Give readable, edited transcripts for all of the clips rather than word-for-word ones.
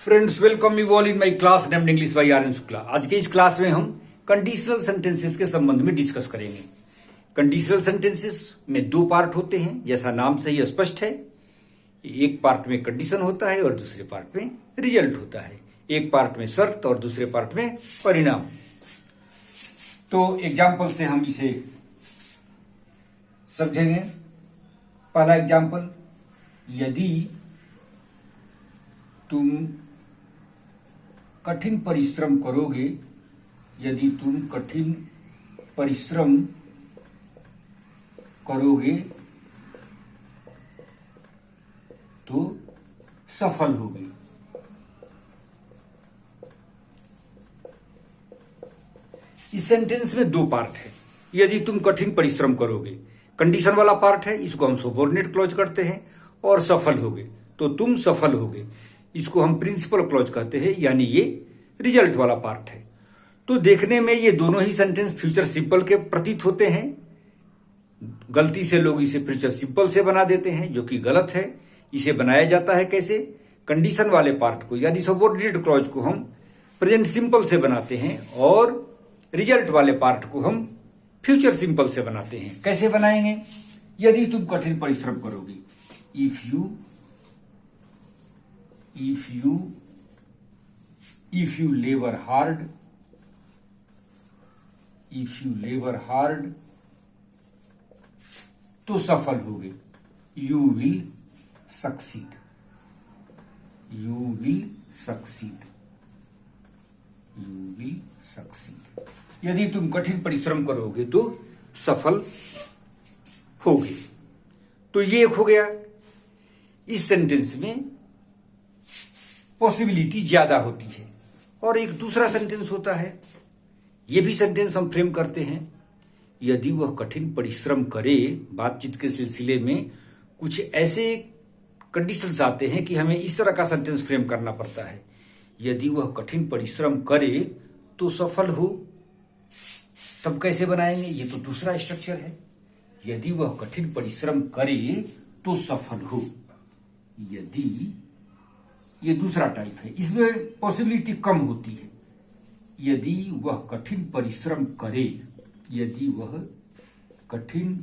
Friends, welcome you all in my class named English by R N Shukla. आज के इस class में हम कंडीशनल सेंटेंसेस के संबंध में डिस्कस करेंगे। कंडीशनल सेंटेंसेस में दो पार्ट होते हैं, जैसा नाम से ही स्पष्ट है। एक पार्ट में कंडीशन होता है और दूसरे पार्ट में रिजल्ट होता है। एक पार्ट में शर्त और दूसरे पार्ट में परिणाम। तो एग्जाम्पल से हम इसे समझेंगे। पहला एग्जाम्पल, यदि तुम कठिन परिश्रम करोगे, यदि तुम कठिन परिश्रम करोगे तो सफल होगे। इस सेंटेंस में दो पार्ट है। यदि तुम कठिन परिश्रम करोगे, कंडीशन वाला पार्ट है, इसको हम सबऑर्डिनेट क्लॉज करते हैं। और सफल होगे तो तुम सफल होगे, इसको हम प्रिंसिपल क्लॉज कहते हैं, यानी ये रिजल्ट वाला पार्ट है। तो देखने में ये दोनों ही सेंटेंस फ्यूचर सिंपल के प्रतीत होते हैं। गलती से लोग इसे फ्यूचर सिंपल से बना देते हैं, जो कि गलत है। इसे बनाया जाता है कैसे? कंडीशन वाले पार्ट को यानी सबऑर्डिनेट क्लॉज को हम प्रेजेंट सिंपल से बनाते हैं और रिजल्ट वाले पार्ट को हम फ्यूचर सिंपल से बनाते हैं। कैसे बनाएंगे? यदि तुम कठिन परिश्रम करोगे, इफ you labor hard, तो सफल होगे। You will succeed। यदि तुम कठिन परिश्रम करोगे तो सफल होगे। तो ये एक हो गया। इस सेंटेंस में पॉसिबिलिटी ज्यादा होती है। और एक दूसरा सेंटेंस होता है, यह भी सेंटेंस हम फ्रेम करते हैं। यदि वह कठिन परिश्रम करे, बातचीत के सिलसिले में कुछ ऐसे कंडीशंस आते हैं कि हमें इस तरह का सेंटेंस फ्रेम करना पड़ता है। यदि वह कठिन परिश्रम करे तो सफल हो। तब कैसे बनाएंगे? ये तो दूसरा स्ट्रक्चर है। यदि वह कठिन परिश्रम करे तो सफल हो। यदि, ये दूसरा टाइप है, इसमें पॉसिबिलिटी कम होती है। यदि वह कठिन परिश्रम करे, यदि वह कठिन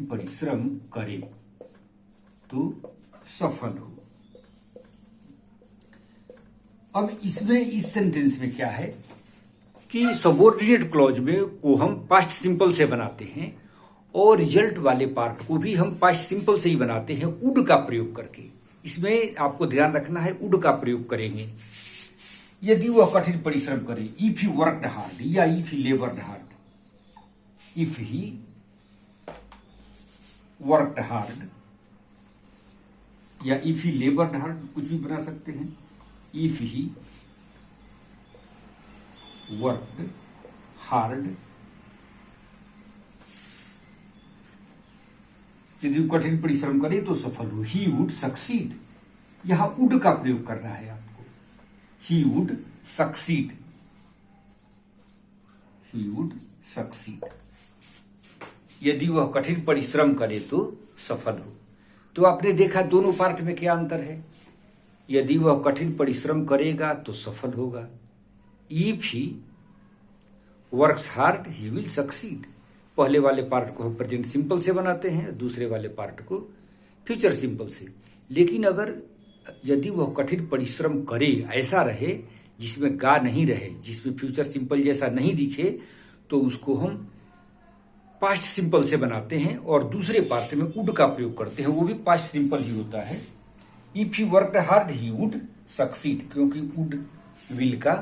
परिश्रम करे तो सफल हो। अब इसमें इस सेंटेंस में क्या है कि सबऑर्डिनेट क्लॉज में को हम पास्ट सिंपल से बनाते हैं और रिजल्ट वाले पार्ट को भी हम पास्ट सिंपल से ही बनाते हैं, वुड का प्रयोग करके। इसमें आपको ध्यान रखना है, वुड का प्रयोग करेंगे। यदि वह कठिन परिश्रम करे, इफ ही वर्कड हार्ड या if he लेबर्ड hard, if he worked hard या इफ ही लेबर्ड हार्ड, कुछ भी बना सकते हैं। इफ ही वर्कड हार्ड, यदि कठिन परिश्रम करे तो सफल हो। ही वुड सक्सीड, यहां वुड का प्रयोग करना है आपको। ही वुड सक्सीड, यदि वह कठिन परिश्रम करे तो सफल हो। तो आपने देखा दोनों पार्ट में क्या अंतर है। यदि वह कठिन परिश्रम करेगा तो सफल होगा। If he works hard he will succeed. पहले वाले पार्ट को हम प्रेजेंट सिंपल से बनाते हैं, दूसरे वाले पार्ट को फ्यूचर सिंपल से। लेकिन अगर यदि वह कठिन परिश्रम करे ऐसा रहे जिसमें गा नहीं रहे, जिसमें फ्यूचर सिंपल जैसा नहीं दिखे, तो उसको हम पास्ट सिंपल से बनाते हैं और दूसरे पार्ट में वुड का प्रयोग करते हैं, वो भी पास्ट सिंपल ही होता है। If he worked hard he would succeed, क्योंकि वुड विल का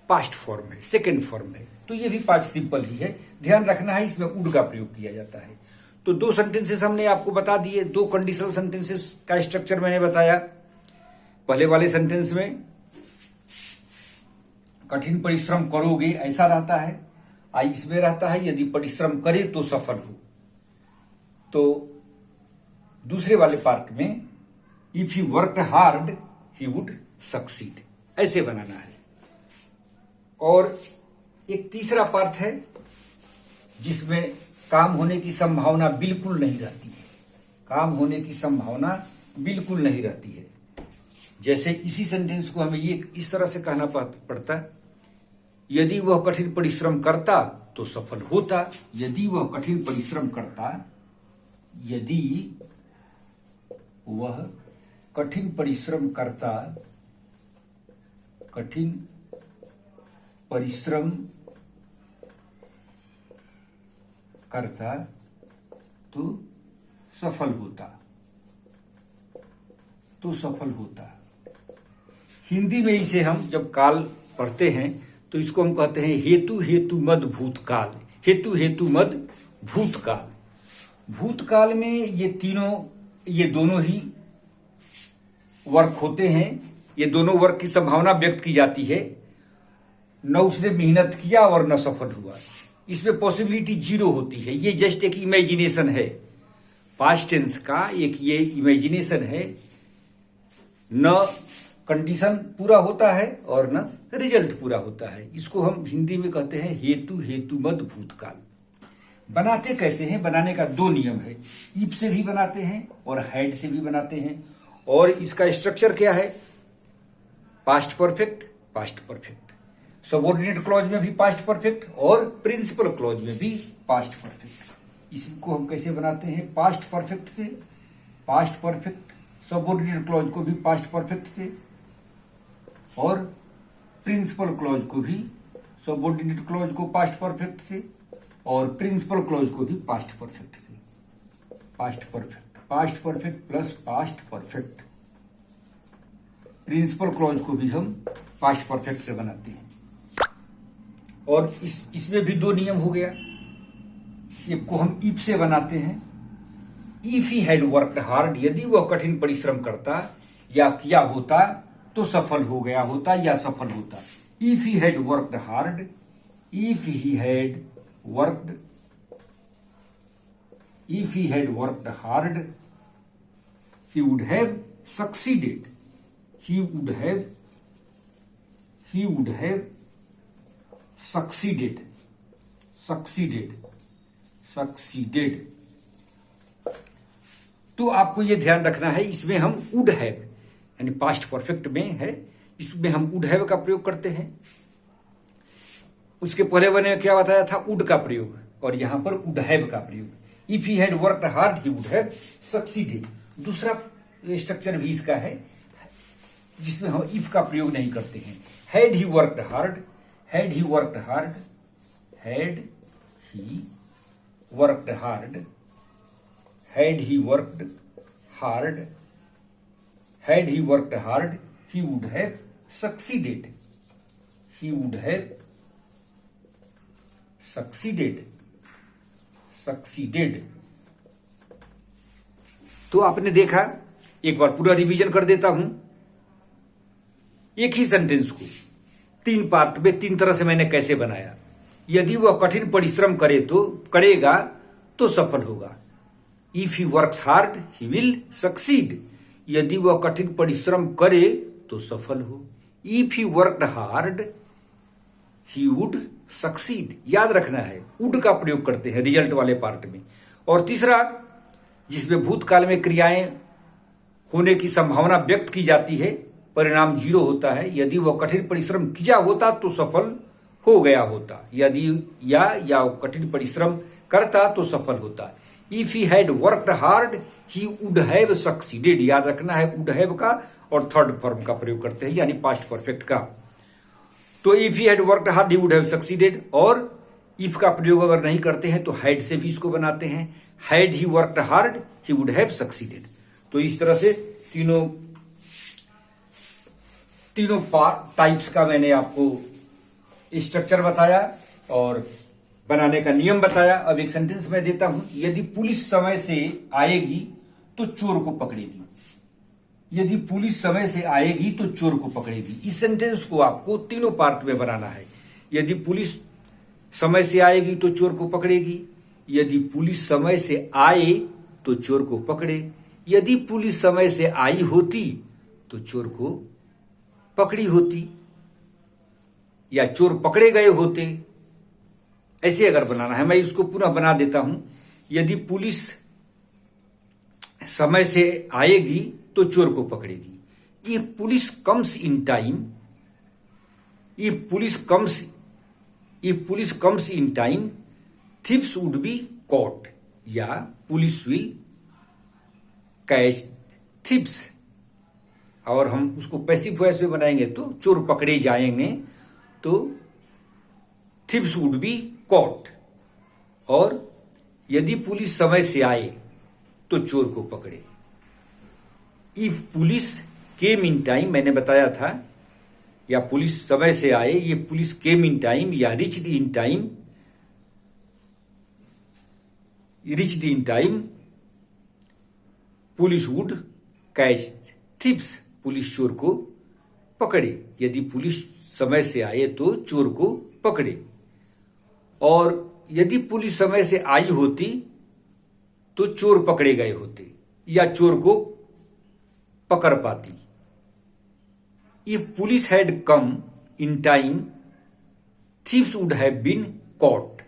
पास्ट फॉर्म है, सेकेंड फॉर्म है, तो ये भी पास्ट सिंपल ही है। ध्यान रखना है, इसमें वुड का प्रयोग किया जाता है। तो दो सेंटेंसेस हमने आपको बता दिए, दो कंडीशनल सेंटेंसेस का स्ट्रक्चर मैंने बताया। पहले वाले सेंटेंस में कठिन परिश्रम करोगे ऐसा रहता है, इसमें रहता है यदि परिश्रम करे तो सफल हो। तो दूसरे वाले पार्ट में if he worked hard he would succeed, ऐसे बनाना है। और एक तीसरा पार्ट है जिसमें काम होने की संभावना बिल्कुल नहीं रहती है। काम होने की संभावना बिल्कुल नहीं रहती है। जैसे इसी सेंटेंस को हमें ये इस तरह से कहना पड़ता है, यदि वह कठिन परिश्रम करता तो सफल होता। यदि वह कठिन परिश्रम करता, यदि वह कठिन परिश्रम करता, कठिन परिश्रम करता तो सफल होता, तो सफल होता। हिंदी में इसे हम जब काल पढ़ते हैं तो इसको हम कहते हैं हेतु हेतु मद भूतकाल। हेतु हेतु मद भूतकाल। भूतकाल में ये दोनों ही वर्क होते हैं। ये दोनों वर्क की संभावना व्यक्त की जाती है। न उसने मेहनत किया और न सफल हुआ, इसमें पॉसिबिलिटी जीरो होती है। ये जस्ट एक इमेजिनेशन है, पास्ट टेंस का एक ये इमेजिनेशन है। न कंडीशन पूरा होता है और न रिजल्ट पूरा होता है। इसको हम हिंदी में कहते हैं हेतु हेतु मद भूतकाल। बनाते कैसे हैं? बनाने का दो नियम है, इफ से भी बनाते हैं और हैड से भी बनाते हैं। और इसका स्ट्रक्चर क्या है? Past perfect, past perfect, subordinate clause में भी पास्ट परफेक्ट और प्रिंसिपल क्लॉज में भी पास्ट परफेक्ट। इसको हम कैसे बनाते हैं? पास्ट परफेक्ट से, पास्ट परफेक्ट, सबऑर्डिनेट क्लॉज को भी पास्ट परफेक्ट से और प्रिंसिपल क्लॉज को भी, सबऑर्डिनेट क्लॉज को पास्ट परफेक्ट से और प्रिंसिपल क्लॉज को भी पास्ट परफेक्ट से। Past perfect, past perfect plus past perfect. Principal clause को भी हम पास्ट परफेक्ट से बनाते हैं। और इसमें भी दो नियम हो गया। एक को हम इफ से बनाते हैं, if he had worked hard, यदि वह कठिन परिश्रम करता या किया होता तो सफल हो गया होता या सफल होता। If he had worked hard, if he had worked, if he had worked hard, he would have succeeded, he would have succeeded, succeeded। तो आपको यह ध्यान रखना है, इसमें हम would have यानी पास्ट परफेक्ट में है, इसमें हम would have का प्रयोग करते हैं। उसके पहले मैंने क्या बताया था? would का प्रयोग, और यहां पर would have का प्रयोग। If he had worked hard he would have succeeded. दूसरा स्ट्रक्चर भी इसका है जिसमें हम इफ का प्रयोग नहीं करते हैं। Had he worked hard, had he worked hard, had he worked hard, had he worked hard, had he worked hard he would have succeeded, he would have succeeded, succeeded. तो आपने देखा, एक बार पूरा रिवीजन कर देता हूं। एक ही सेंटेंस को तीन पार्ट में तीन तरह से मैंने कैसे बनाया। यदि वह कठिन परिश्रम करेगा तो सफल होगा। If he works hard he will succeed, यदि वह कठिन परिश्रम करे तो सफल हो। If he worked hard he would succeed, याद रखना है, वुड का प्रयोग करते हैं रिजल्ट वाले पार्ट में। और तीसरा, जिसमें भूतकाल में क्रियाएं होने की संभावना व्यक्त की जाती है, परिणाम जीरो होता है। यदि वह कठिन परिश्रम किया होता तो सफल हो गया होता, यदि या कठिन परिश्रम करता तो सफल होता। If he had worked hard he would have succeeded, याद रखना है वुड हैव का और थर्ड फॉर्म का प्रयोग करते हैं यानी पास्ट परफेक्ट का। तो if he had worked hard he would have succeeded, और इफ का प्रयोग अगर नहीं करते हैं तो हैड से भी इसको बनाते हैं। Had he worked hard he would have succeeded. तो इस तरह से तीनों टाइप्स का मैंने आपको स्ट्रक्चर बताया और बनाने का नियम बताया। अब एक सेंटेंस मैं देता हूं, यदि पुलिस समय से आएगी तो चोर को पकड़ेगी। यदि पुलिस समय से आएगी तो चोर को पकड़ेगी। इस सेंटेंस को आपको तीनों पार्ट में बनाना है। यदि पुलिस समय से आएगी तो चोर को पकड़ेगी, यदि पुलिस समय से आए तो चोर को पकड़े, यदि पुलिस समय से आई होती तो चोर को पकड़ी होती, या चोर पकड़े गए होते। ऐसे अगर बनाना है, मैं इसको पुनः बना देता हूं। यदि पुलिस समय से आएगी तो चोर को पकड़ेगी। If police comes in time, if police comes in time thieves would be caught, या पुलिस विल कैच थीव्स। और हम उसको पैसिव वॉइस में बनाएंगे तो चोर पकड़े जाएंगे, तो थीव्स वुड बी कॉट। और यदि पुलिस समय से आए तो चोर को पकड़े। If police came in time, मैंने बताया था, या पुलिस समय से आए, ये पुलिस केम इन टाइम या reached in time, reached in time police would catch thieves, police चोर को पकड़े। यदि पुलिस समय से आए तो चोर को पकड़े। और यदि पुलिस समय से आई होती तो चोर पकड़े गए होते या चोर को पकड़ पाती। If police had come in time thieves would have been caught.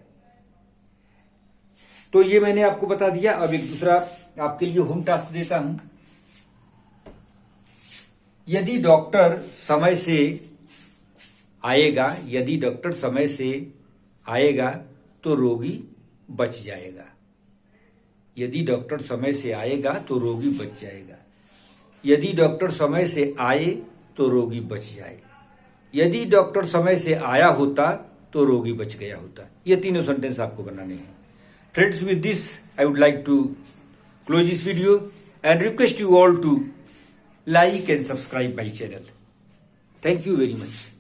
तो ये मैंने आपको बता दिया। अब एक दूसरा आपके लिए होम टास्क देता हूं। यदि डॉक्टर समय से आएगा, यदि डॉक्टर समय से आएगा तो रोगी बच जाएगा। यदि डॉक्टर समय से आएगा तो रोगी बच जाएगा। यदि डॉक्टर समय से आए तो रोगी बच जाए। यदि डॉक्टर समय से आया होता तो रोगी बच गया होता। ये तीनों सेंटेंस आपको बनाने हैं। Friends, with this I would like to close this video and request you all to like and subscribe my channel. Thank you very much.